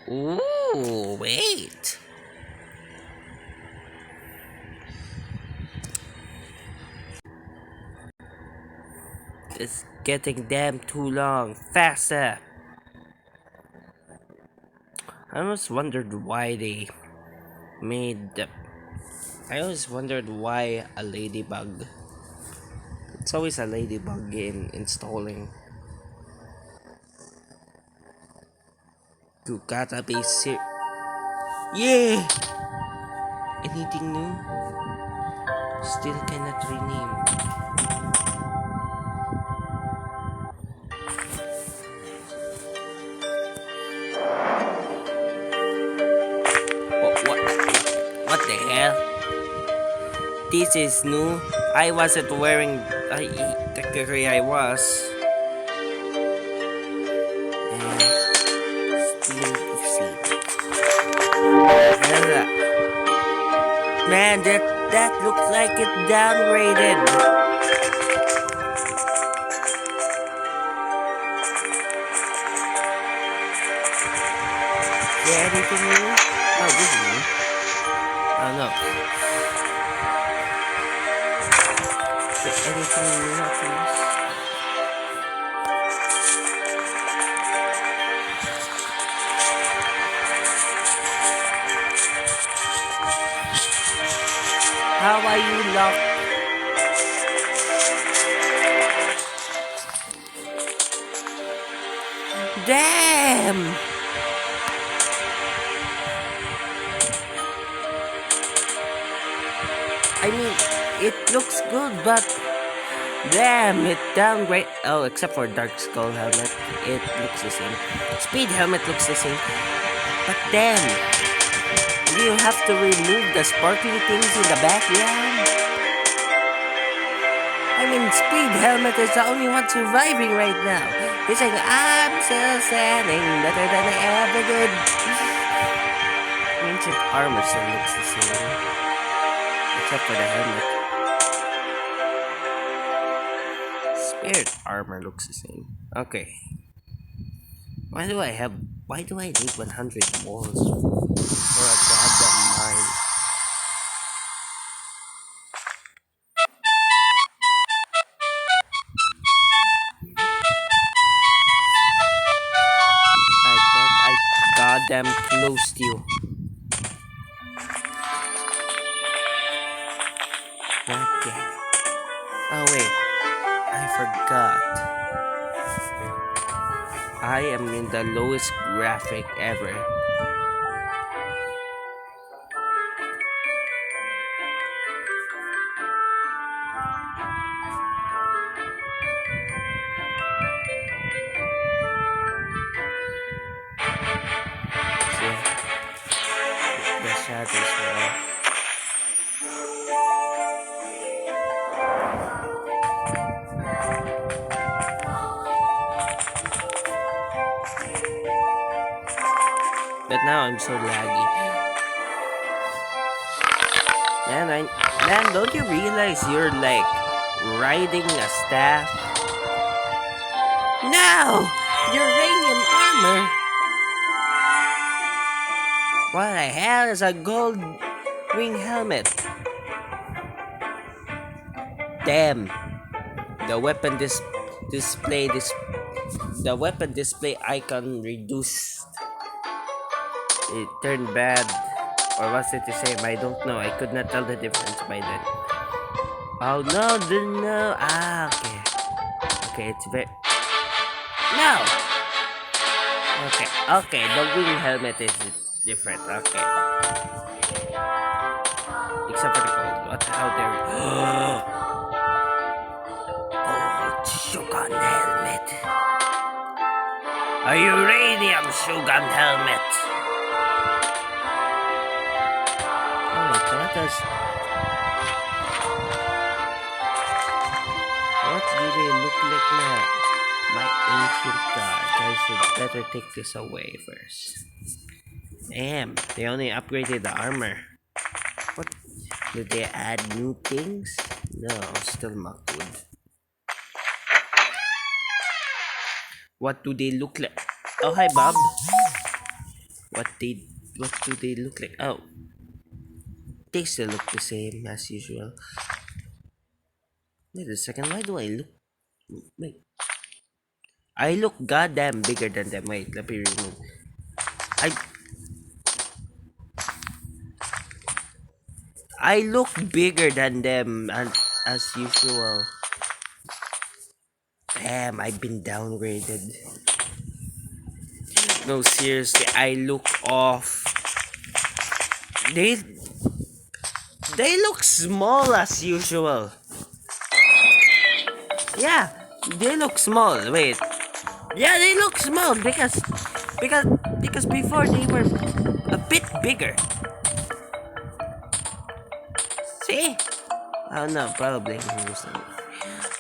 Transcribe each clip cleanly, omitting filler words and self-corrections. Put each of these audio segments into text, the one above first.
Ooh, wait. It's getting damn too long. Faster. I always wondered why they made the. I always wondered why a ladybug. It's always a ladybug in installing. You gotta be Yeah! Anything new? Still cannot rename. What the hell? This is new. I wasn't wearing. Technically, I was. Still the Man, that looks like it downgraded. Is there anything new? Oh, this is new. Oh no. Is there anything new, please? How are you locked? Damn! I mean, it looks good, but damn, it downgrade. Oh, except for Dark Skull helmet, it looks the same. Speed helmet looks the same, but damn, do you have to remove the sparkly things in the background? I mean, Speed helmet is the only one surviving right now. He's saying, "I'm still standing, better than I ever did." Ancient armor still looks the same, except for the helmet. Spirit armor looks the same. Okay. Why do I need 100 walls for a goddamn mine? I thought I goddamn close to you. God damn. Oh wait, I forgot. I am in the lowest graphic ever. See, the shadows were off. But now I'm so laggy. Man, don't you realize you're like riding a staff? No! Uranium armor! What the hell is a gold wing helmet? Damn! The weapon display the weapon display icon reduced. It turned bad. Or was it the same? I don't know. I could not tell the difference by then. Oh no, no. Ah, okay. Okay, it's very. No! Okay, okay. The wing helmet is different. Okay. Except for the gold. What? How dare Gold Shogun helmet. A uranium Shogun helmet. Oh wait, what do they look like now? My ancient guards. I should better take this away first. Damn, they only upgraded the armor. What? Did they add new things? No, still Makwood. What do they look like? Oh, hi, Bob. What they what do they look like? Oh, they still look the same as usual. Wait a second, why do I look wait? I look goddamn bigger than them. Wait, let me remove. I I look bigger than them and as usual. Damn, I've been downgraded. No, seriously, I look off. They they look small as usual. Yeah, they look small. Wait. Yeah, they look small because because before they were a bit bigger. See? Oh no, probably.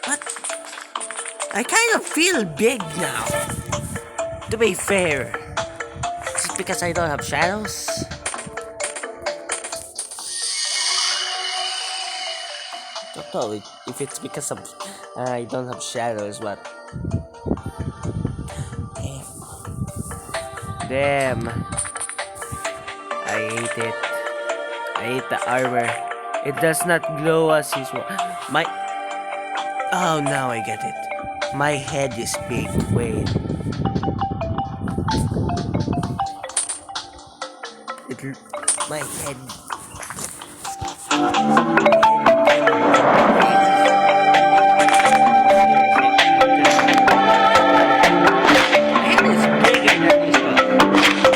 But I kind of feel big now. To be fair. Is it because I don't have shadows? I don't know if it's because of I don't have shadows, but damn, I hate it. I hate the armor. It does not glow as usual. My oh, now I get it. My head is big. Wait, it my head.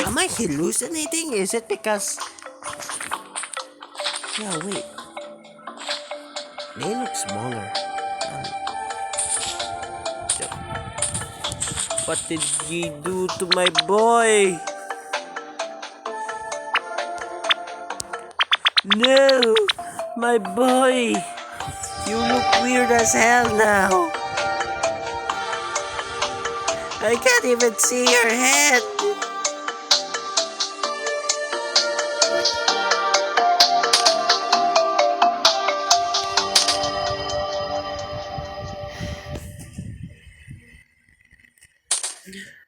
Am I hallucinating? Is it because? Yeah, wait. They look smaller. What did you do to my boy? No, my boy. You look weird as hell now. I can't even see your head.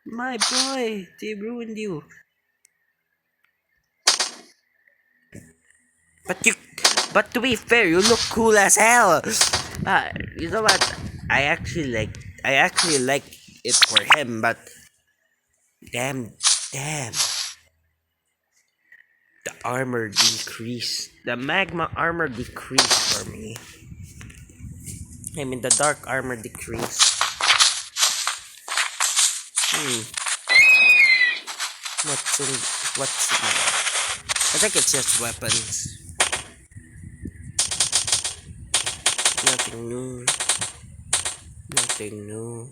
My boy, they ruined you. But you, but to be fair, you look cool as hell. You know what? I actually like it for him, but damn, damn, the armor decreased. The magma armor decreased for me. I mean, the dark armor decreased. What's in I think it's just weapons. Nothing new. Nothing new.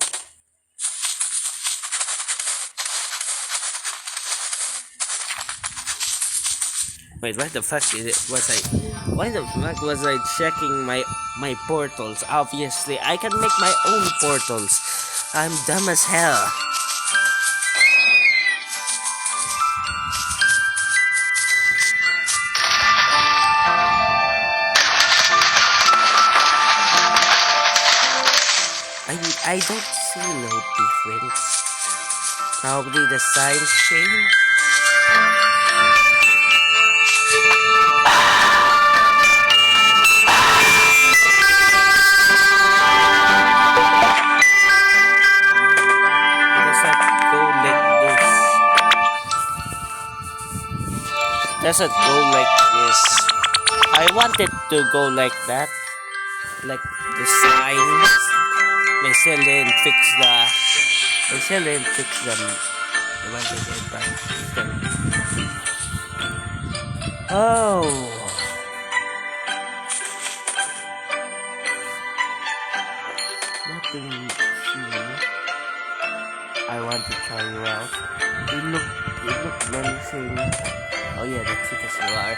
Wait, why the fuck why the fuck was I checking my portals? Obviously, I can make my own portals. I'm dumb as hell. I don't see no difference. Probably the signs change. Doesn't go like this. I want it to go like that. Like the signs. They still didn't fix them. The one they did, but still. Oh. Nothing new. I want to try you out. You look menacing. Oh yeah, that's because you are.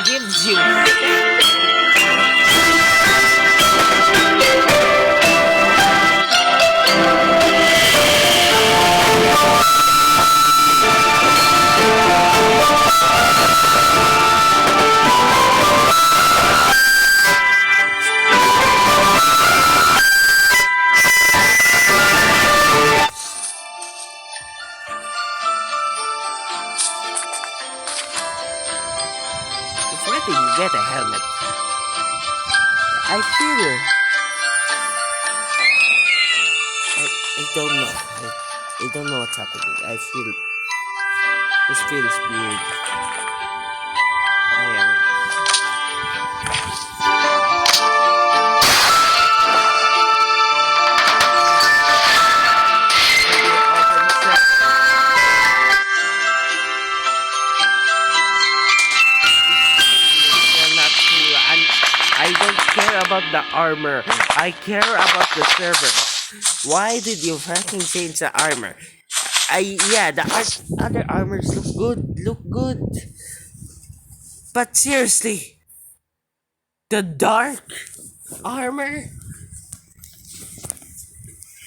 Gives you get a helmet. I feel. I don't know. I don't know what's happening. I feel. This feels weird. I am. Not cool. I don't care about the armor. I care about the server. Why did you fucking change the armor? Yeah, the other armors look good. But seriously, the dark armor,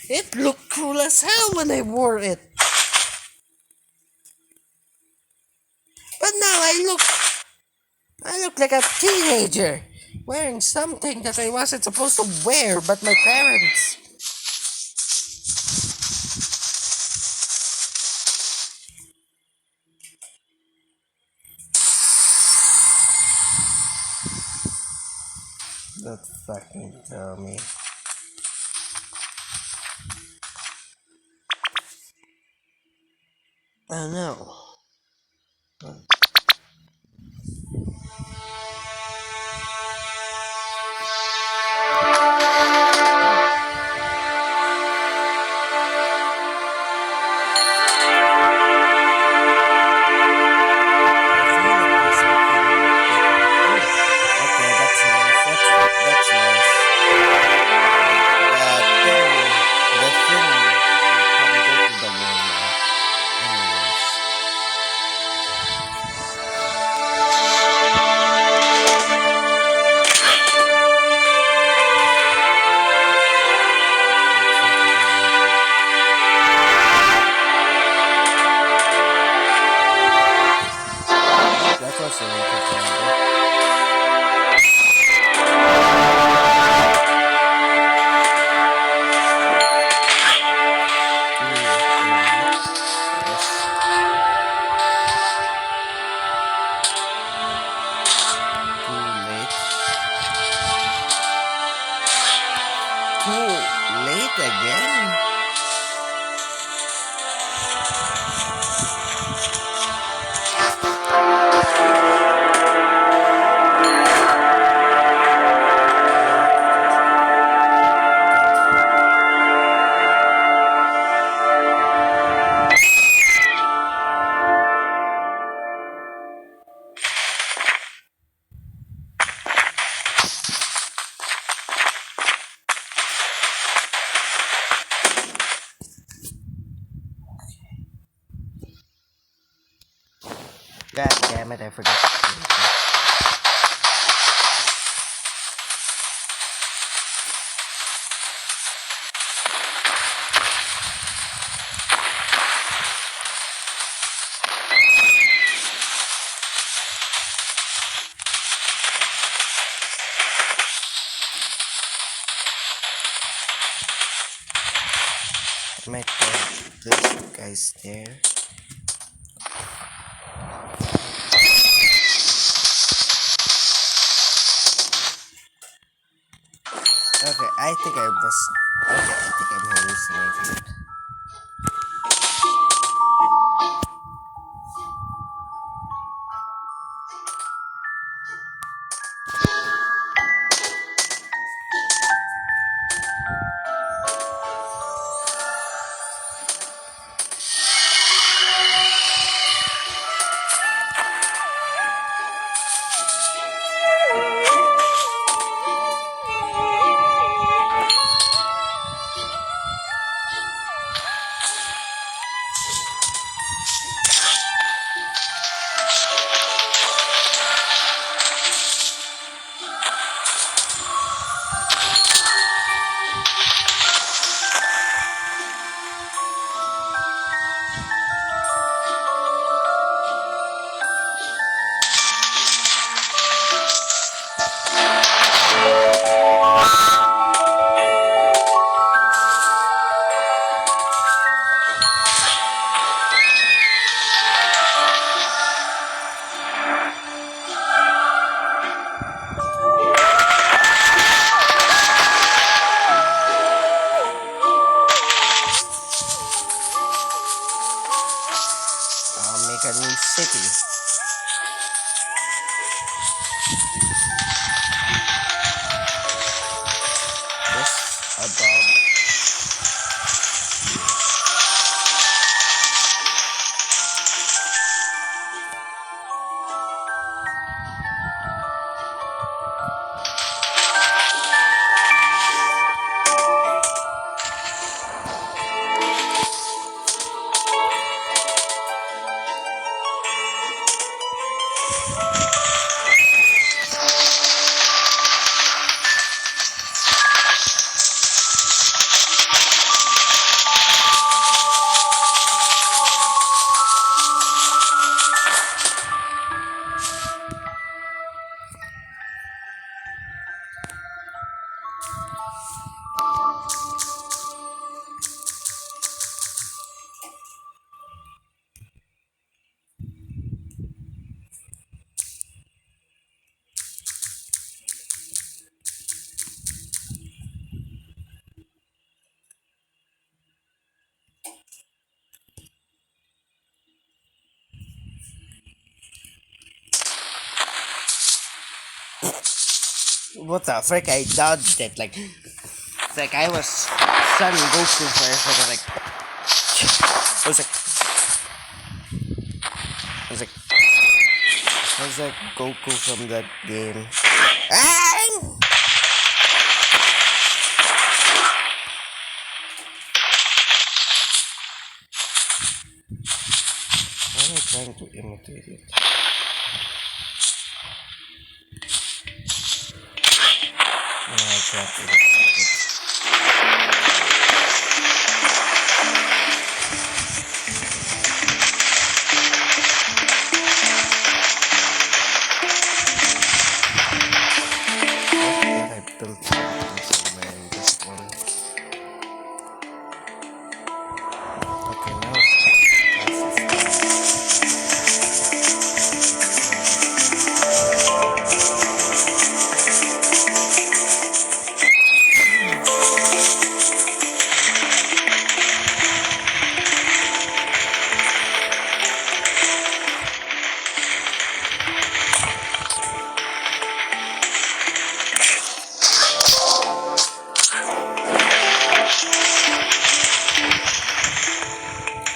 it looked cool as hell when I wore it. But now I look like a teenager wearing something that I wasn't supposed to wear, but my parents. Don't fucking tell me. Oh no. Okay, that's nice. That's nice. The thing can go to the wall now. Anyways. That was a little triangle. Too late. Too late again? God damn it, I forgot. I might put this guys there. Okay, I think I was. Okay, I think I'm hallucinating. city. Just a dog. What the frick? I dodged it. Like I was Son Goku first. I was like, I was like, I was like Goku from that game. Ah! Why am I trying to imitate it? No, I can't imitate it. I built something somewhere in this one. Okay, now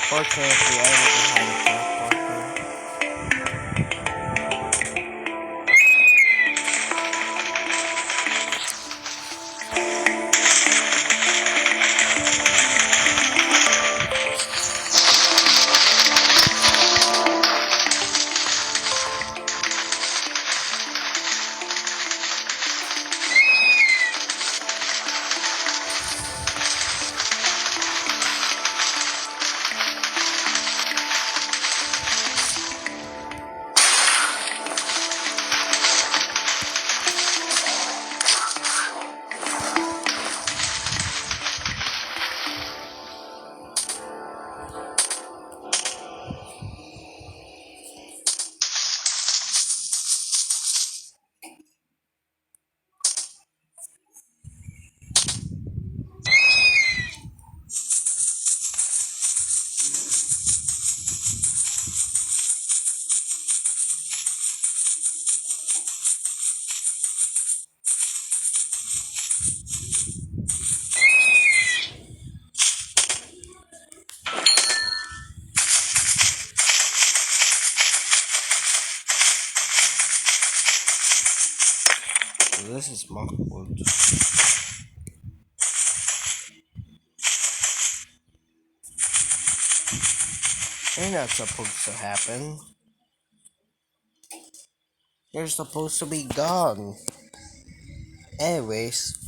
fortunately I already have a teleporter. So this is mock wood. You're not supposed to happen. You're supposed to be gone. Anyways,